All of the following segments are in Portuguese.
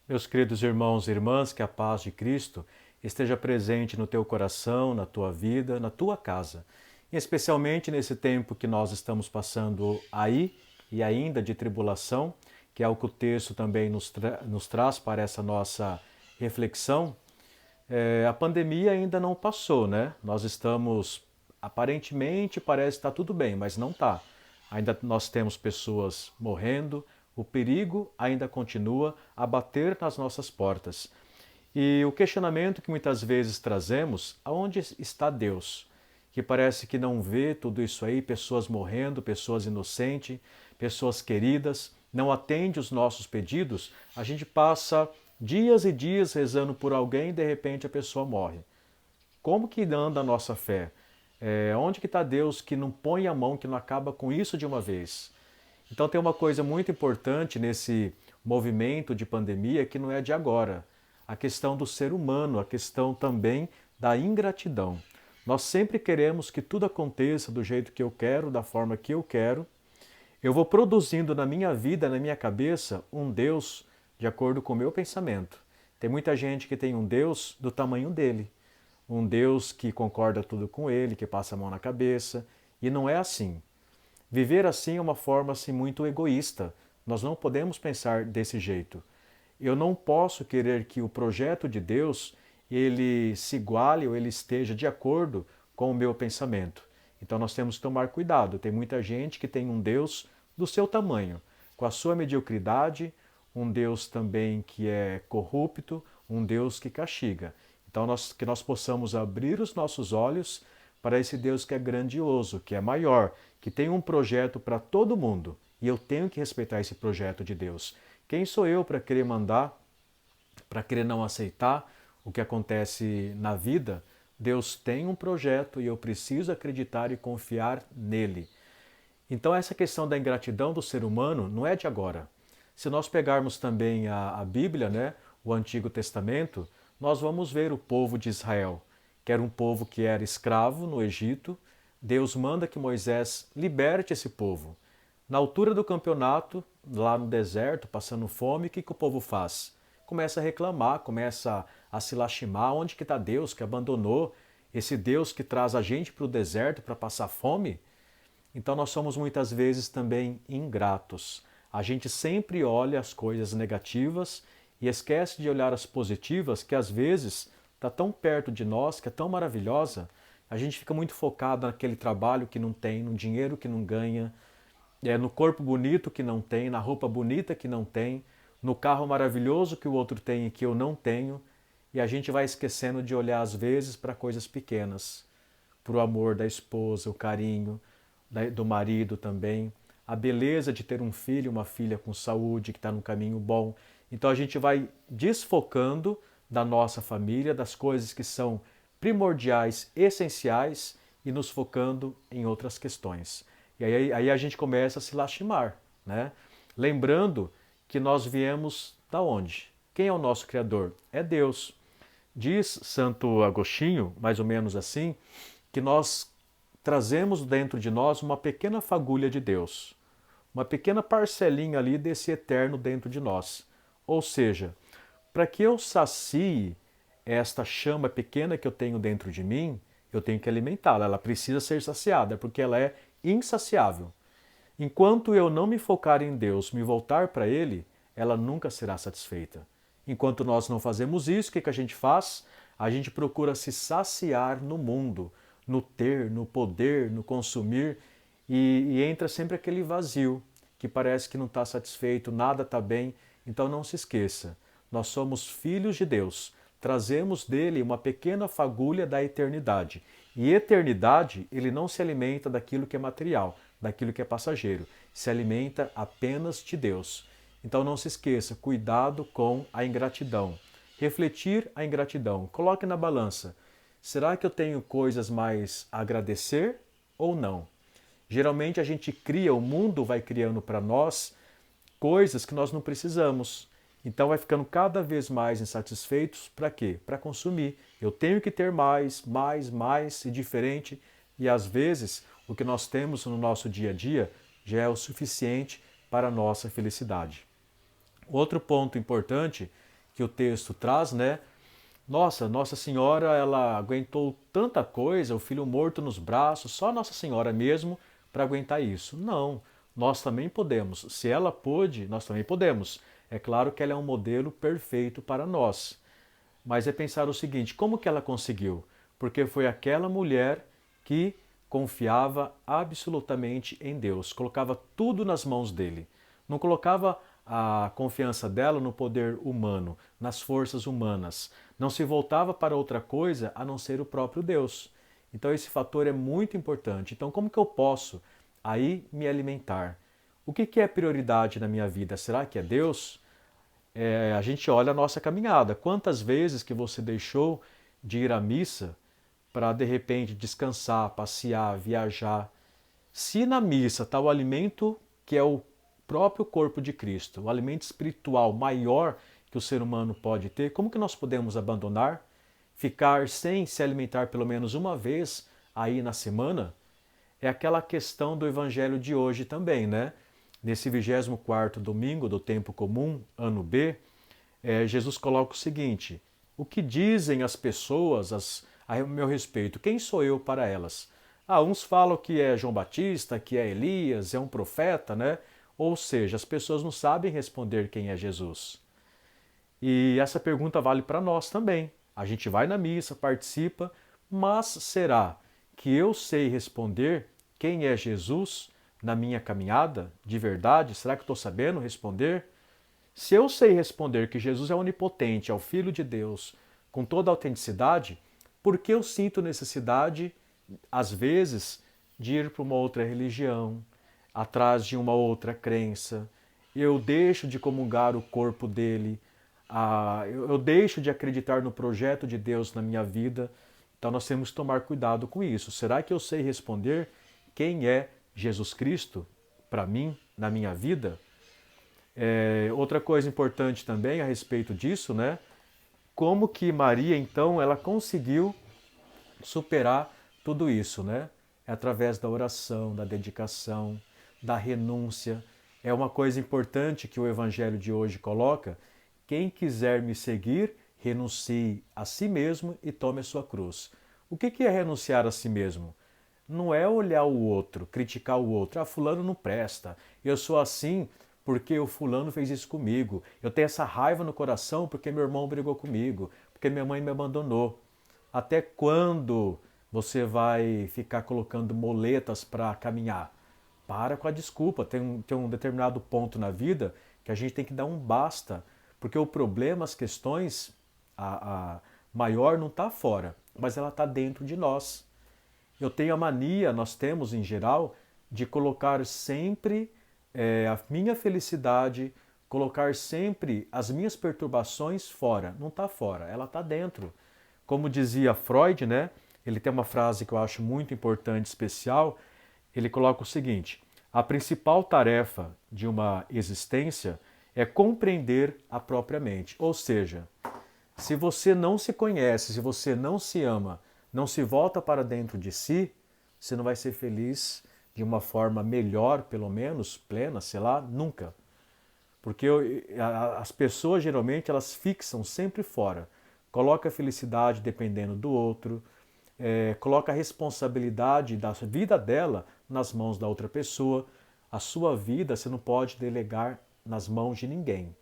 Meus queridos irmãos e irmãs, que a paz de Cristo esteja presente no teu coração, na tua vida, na tua casa. E especialmente nesse tempo que nós estamos passando aí e ainda de tribulação, que é o que o texto também nos traz para essa nossa reflexão. A pandemia ainda não passou, né? Nós estamos, aparentemente, parece que está tudo bem, mas não está. Ainda nós temos pessoas morrendo, o perigo ainda continua a bater nas nossas portas. E o questionamento que muitas vezes trazemos, aonde está Deus? Que parece que não vê tudo isso aí, pessoas morrendo, pessoas inocentes, pessoas queridas, não atende os nossos pedidos, a gente passa dias e dias rezando por alguém e de repente a pessoa morre. Como que anda a nossa fé? Onde que está Deus que não põe a mão, que não acaba com isso de uma vez? Então tem uma coisa muito importante nesse movimento de pandemia que não é de agora. A questão do ser humano, a questão também da ingratidão. Nós sempre queremos que tudo aconteça do jeito que eu quero, da forma que eu quero. Eu vou produzindo na minha vida, na minha cabeça, um Deus de acordo com o meu pensamento. Tem muita gente que tem um Deus do tamanho dele. Um Deus que concorda tudo com ele, que passa a mão na cabeça. E não é assim. Viver assim é uma forma assim, muito egoísta. Nós não podemos pensar desse jeito. Eu não posso querer que o projeto de Deus ele se iguale ou ele esteja de acordo com o meu pensamento. Então nós temos que tomar cuidado. Tem muita gente que tem um Deus do seu tamanho, com a sua mediocridade, um Deus também que é corrupto, um Deus que castiga. Então que nós possamos abrir os nossos olhos para esse Deus que é grandioso, que é maior, que tem um projeto para todo mundo. E eu tenho que respeitar esse projeto de Deus. Quem sou eu para querer mandar, para querer não aceitar o que acontece na vida? Deus tem um projeto e eu preciso acreditar e confiar nele. Então essa questão da ingratidão do ser humano não é de agora. Se nós pegarmos também a Bíblia, né, o Antigo Testamento, nós vamos ver o povo de Israel, que era um povo que era escravo no Egito. Deus manda que Moisés liberte esse povo. Na altura do campeonato, lá no deserto, passando fome, o que o povo faz? Começa a reclamar, começa a se lastimar. Onde que está Deus que abandonou esse Deus que traz a gente para o deserto para passar fome? Então nós somos muitas vezes também ingratos. A gente sempre olha as coisas negativas e esquece de olhar as positivas, que às vezes está tão perto de nós, que é tão maravilhosa. A gente fica muito focado naquele trabalho que não tem, no dinheiro que não ganha, no corpo bonito que não tem, na roupa bonita que não tem, no carro maravilhoso que o outro tem e que eu não tenho. E a gente vai esquecendo de olhar às vezes para coisas pequenas, para o amor da esposa, o carinho do marido também, a beleza de ter um filho, uma filha com saúde, que está no caminho bom. Então a gente vai desfocando da nossa família, das coisas que são primordiais, essenciais, e nos focando em outras questões. E aí a gente começa a se lastimar, né? Lembrando que nós viemos da onde? Quem é o nosso Criador? É Deus. Diz Santo Agostinho, mais ou menos assim, que nós trazemos dentro de nós uma pequena fagulha de Deus, uma pequena parcelinha ali desse eterno dentro de nós. Ou seja, para que eu sacie esta chama pequena que eu tenho dentro de mim, eu tenho que alimentá-la, ela precisa ser saciada, porque ela é insaciável. Enquanto eu não me focar em Deus, me voltar para Ele, ela nunca será satisfeita. Enquanto nós não fazemos isso, o que a gente faz? A gente procura se saciar no mundo, no ter, no poder, no consumir, e entra sempre aquele vazio, que parece que não está satisfeito, nada está bem. Então não se esqueça, nós somos filhos de Deus, trazemos dele uma pequena fagulha da eternidade. E eternidade, ele não se alimenta daquilo que é material, daquilo que é passageiro, se alimenta apenas de Deus. Então não se esqueça, cuidado com a ingratidão. Refletir a ingratidão, coloque na balança. Será que eu tenho coisas mais a agradecer ou não? Geralmente a gente cria, o mundo vai criando para nós coisas que nós não precisamos. Então vai ficando cada vez mais insatisfeitos. Para quê? Para consumir. Eu tenho que ter mais, mais, mais e diferente. E às vezes o que nós temos no nosso dia a dia já é o suficiente para a nossa felicidade. Outro ponto importante que o texto traz, né? Nossa Senhora, ela aguentou tanta coisa, o filho morto nos braços, só Nossa Senhora mesmo para aguentar isso. Não, nós também podemos. Se ela pôde, nós também podemos. É claro que ela é um modelo perfeito para nós. Mas é pensar o seguinte, como que ela conseguiu? Porque foi aquela mulher que confiava absolutamente em Deus, colocava tudo nas mãos dele. Não colocava a confiança dela no poder humano, nas forças humanas. Não se voltava para outra coisa a não ser o próprio Deus. Então esse fator é muito importante. Então como que eu posso aí me alimentar? O que é prioridade na minha vida? Será que é Deus? A gente olha a nossa caminhada. Quantas vezes que você deixou de ir à missa para de repente descansar, passear, viajar? Se na missa está o alimento que é o próprio corpo de Cristo, o alimento espiritual maior que o ser humano pode ter, como que nós podemos abandonar? Ficar sem se alimentar pelo menos uma vez aí na semana? É aquela questão do evangelho de hoje também, né? Nesse 24º domingo do tempo comum, ano B, Jesus coloca o seguinte: o que dizem as pessoas a meu respeito? Quem sou eu para elas? Uns falam que é João Batista, que é Elias, é um profeta, né? Ou seja, as pessoas não sabem responder quem é Jesus. E essa pergunta vale para nós também. A gente vai na missa, participa, mas será que eu sei responder quem é Jesus na minha caminhada de verdade? Será que estou sabendo responder? Se eu sei responder que Jesus é onipotente, é o Filho de Deus, com toda a autenticidade, por que eu sinto necessidade, às vezes, de ir para uma outra religião, atrás de uma outra crença? Eu deixo de comungar o corpo dele, eu deixo de acreditar no projeto de Deus na minha vida. Então nós temos que tomar cuidado com isso. Será que eu sei responder quem é Jesus Cristo para mim, na minha vida? Outra coisa importante também a respeito disso, né? Como que Maria, então, ela conseguiu superar tudo isso, né? É através da oração, da dedicação, da renúncia. É uma coisa importante que o Evangelho de hoje coloca: quem quiser me seguir, renuncie a si mesmo e tome a sua cruz. O que é renunciar a si mesmo? Não é olhar o outro, criticar o outro. Fulano não presta, eu sou assim porque o fulano fez isso comigo. Eu tenho essa raiva no coração porque meu irmão brigou comigo, porque minha mãe me abandonou. Até quando você vai ficar colocando moletas para caminhar? Para com a desculpa. Tem um determinado ponto na vida que a gente tem que dar um basta, porque o problema, as questões, a maior não está fora, mas ela está dentro de nós. Eu tenho a mania, nós temos em geral, de colocar sempre a minha felicidade, colocar sempre as minhas perturbações fora. Não está fora, ela está dentro. Como dizia Freud, né? Ele tem uma frase que eu acho muito importante, especial. Ele coloca o seguinte: a principal tarefa de uma existência é compreender a própria mente. Ou seja, se você não se conhece, se você não se ama, não se volta para dentro de si, você não vai ser feliz de uma forma melhor, pelo menos, plena, sei lá, nunca. Porque as pessoas, geralmente, elas fixam sempre fora. Coloca a felicidade dependendo do outro, coloca a responsabilidade da vida dela nas mãos da outra pessoa. A sua vida você não pode delegar nas mãos de ninguém.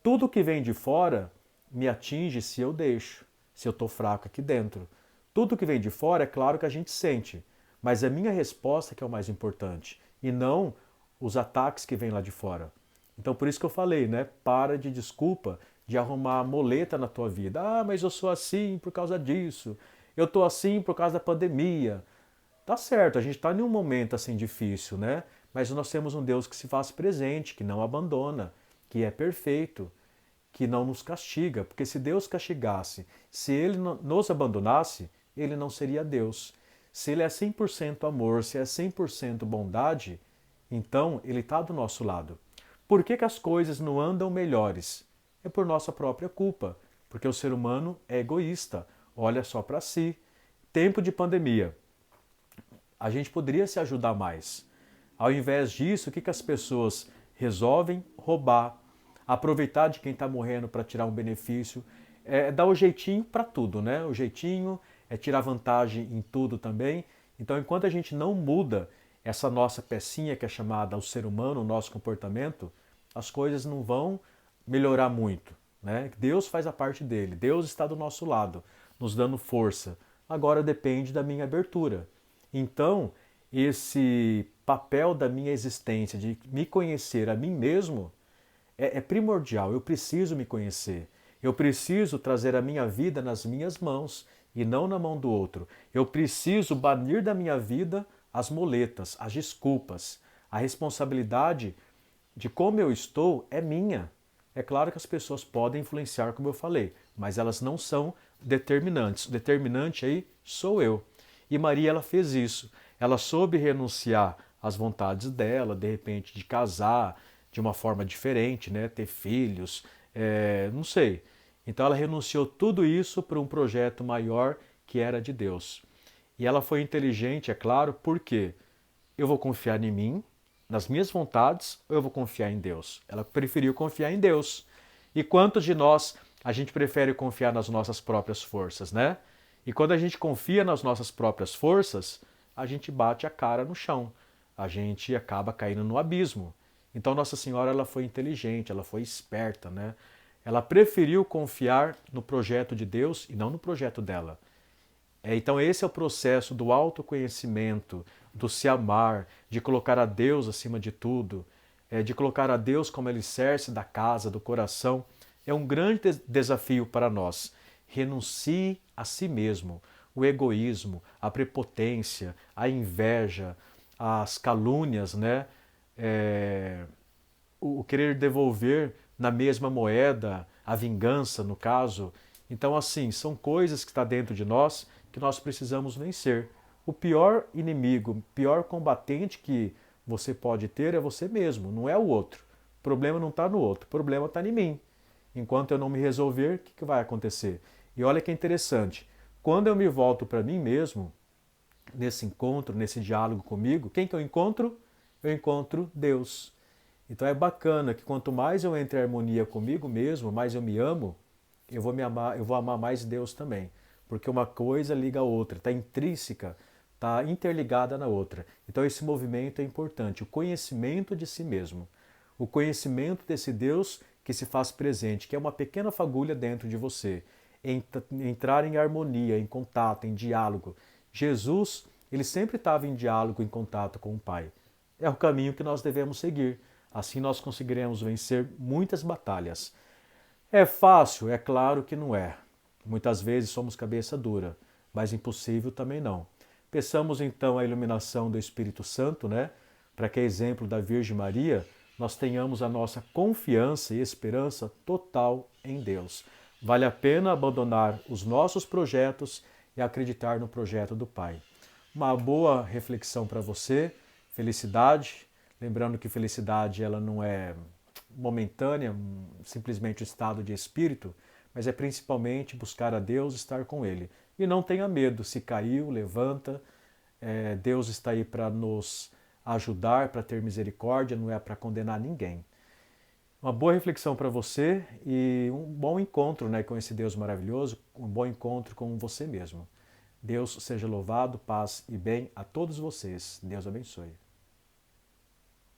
Tudo que vem de fora me atinge se eu deixo, se eu estou fraco aqui dentro. Tudo que vem de fora, é claro que a gente sente, mas a minha resposta que é o mais importante, e não os ataques que vêm lá de fora. Então por isso que eu falei, né? Para de desculpa de arrumar moleta na tua vida. Mas eu sou assim por causa disso. Eu estou assim por causa da pandemia. Tá certo, a gente está em um momento assim difícil, né? Mas nós temos um Deus que se faz presente, que não abandona, que é perfeito, que não nos castiga. Porque se Deus castigasse, se Ele nos abandonasse, Ele não seria Deus. Se Ele é 100% amor, se é 100% bondade, então Ele está do nosso lado. Por que as coisas não andam melhores? É por nossa própria culpa, porque o ser humano é egoísta, olha só para si. Tempo de pandemia, a gente poderia se ajudar mais. Ao invés disso, o que as pessoas resolvem? Roubar. aproveitar de quem está morrendo para tirar um benefício, dar o jeitinho para tudo, né? O jeitinho é tirar vantagem em tudo também. Então, enquanto a gente não muda essa nossa pecinha que é chamada o ser humano, o nosso comportamento, as coisas não vão melhorar muito, né? Deus faz a parte dele, Deus está do nosso lado, nos dando força. Agora depende da minha abertura. Então, esse papel da minha existência, de me conhecer a mim mesmo, é primordial. Eu preciso me conhecer. Eu preciso trazer a minha vida nas minhas mãos e não na mão do outro. Eu preciso banir da minha vida as moletas, as desculpas. A responsabilidade de como eu estou é minha. É claro que as pessoas podem influenciar, como eu falei, mas elas não são determinantes. O determinante aí sou eu. E Maria, ela fez isso. Ela soube renunciar às vontades dela, de repente de casar de uma forma diferente, né? Ter filhos, não sei. Então ela renunciou tudo isso para um projeto maior que era de Deus. E ela foi inteligente, é claro, porque eu vou confiar em mim, nas minhas vontades, ou eu vou confiar em Deus? Ela preferiu confiar em Deus. E quantos de nós a gente prefere confiar nas nossas próprias forças, né? E quando a gente confia nas nossas próprias forças, a gente bate a cara no chão. A gente acaba caindo no abismo. Então Nossa Senhora, ela foi inteligente, ela foi esperta, né? Ela preferiu confiar no projeto de Deus e não no projeto dela. Então esse é o processo do autoconhecimento, do se amar, de colocar a Deus acima de tudo, de colocar a Deus como alicerce da casa, do coração. É um grande desafio para nós. Renuncie a si mesmo. O egoísmo, a prepotência, a inveja, as calúnias, né? O querer devolver na mesma moeda, a vingança, no caso. Então, assim, são coisas que estão dentro de nós que nós precisamos vencer. O pior inimigo, o pior combatente que você pode ter é você mesmo, não é o outro. O problema não está no outro, o problema está em mim. Enquanto eu não me resolver, o que vai acontecer? E olha que interessante, quando eu me volto para mim mesmo, nesse encontro, nesse diálogo comigo, quem que eu encontro? Eu encontro Deus. Então é bacana que quanto mais eu entro em harmonia comigo mesmo, mais eu me amo, eu vou me amar, eu vou amar mais Deus também. Porque uma coisa liga a outra, está intrínseca, está interligada na outra. Então esse movimento é importante, o conhecimento de si mesmo. O conhecimento desse Deus que se faz presente, que é uma pequena fagulha dentro de você. Entrar em harmonia, em contato, em diálogo. Jesus, ele sempre estava em diálogo, em contato com o Pai. É o caminho que nós devemos seguir. Assim nós conseguiremos vencer muitas batalhas. É fácil? É claro que não é. Muitas vezes somos cabeça dura, mas impossível também não. Peçamos então a iluminação do Espírito Santo, né? Para que, a exemplo da Virgem Maria, nós tenhamos a nossa confiança e esperança total em Deus. Vale a pena abandonar os nossos projetos e acreditar no projeto do Pai. Uma boa reflexão para você, felicidade. Lembrando que felicidade ela não é momentânea, simplesmente o estado de espírito, mas é principalmente buscar a Deus, estar com Ele. E não tenha medo, se caiu, levanta. Deus está aí para nos ajudar, para ter misericórdia, não é para condenar ninguém. Uma boa reflexão para você e um bom encontro, né, com esse Deus maravilhoso, um bom encontro com você mesmo. Deus seja louvado, paz e bem a todos vocês. Deus abençoe.